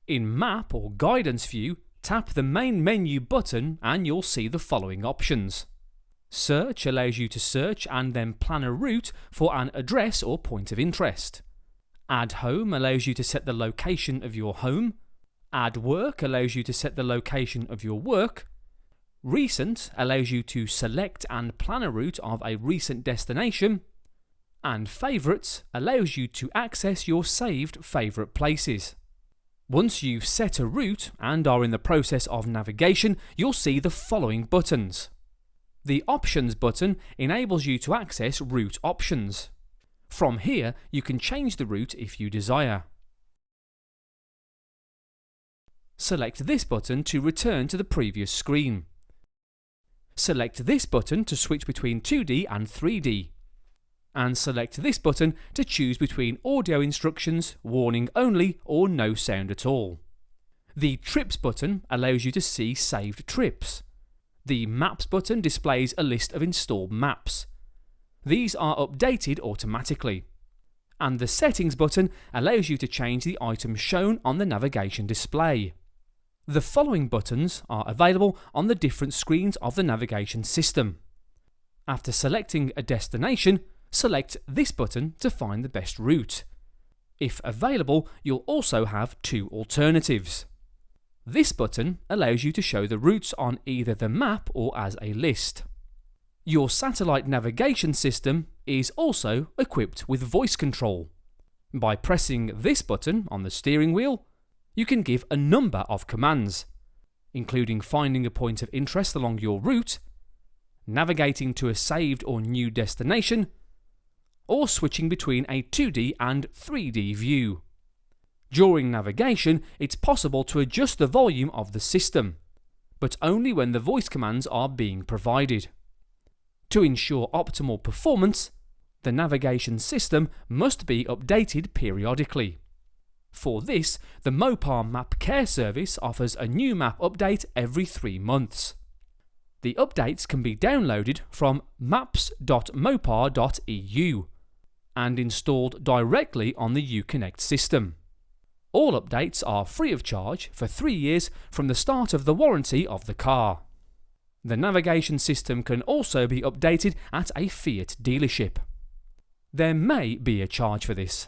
In Map or Guidance View, tap the main menu button and you'll see the following options. Search allows you to search and then plan a route for an address or point of interest. Add Home allows you to set the location of your home. Add Work allows you to set the location of your work. Recent allows you to select and plan a route of a recent destination. And Favorites allows you to access your saved favourite places. Once you've set a route and are in the process of navigation, you'll see the following buttons. The Options button enables you to access route options. From here, you can change the route if you desire. Select this button to return to the previous screen. Select this button to switch between 2D and 3D. And select this button to choose between audio instructions, warning only, or no sound at all. The Trips button allows you to see saved trips. The Maps button displays a list of installed maps. These are updated automatically. And the Settings button allows you to change the items shown on the navigation display. The following buttons are available on the different screens of the navigation system. After selecting a destination, select this button to find the best route. If available, you'll also have two alternatives. This button allows you to show the routes on either the map or as a list. Your satellite navigation system is also equipped with voice control. By pressing this button on the steering wheel, you can give a number of commands, including finding a point of interest along your route, navigating to a saved or new destination, or switching between a 2D and 3D view. During navigation, it's possible to adjust the volume of the system, but only when the voice commands are being provided. To ensure optimal performance, the navigation system must be updated periodically. For this, the Mopar Map Care service offers a new map update every 3 months. The updates can be downloaded from maps.mopar.eu and installed directly on the Uconnect system. All updates are free of charge for 3 years from the start of the warranty of the car. The navigation system can also be updated at a Fiat dealership. There may be a charge for this.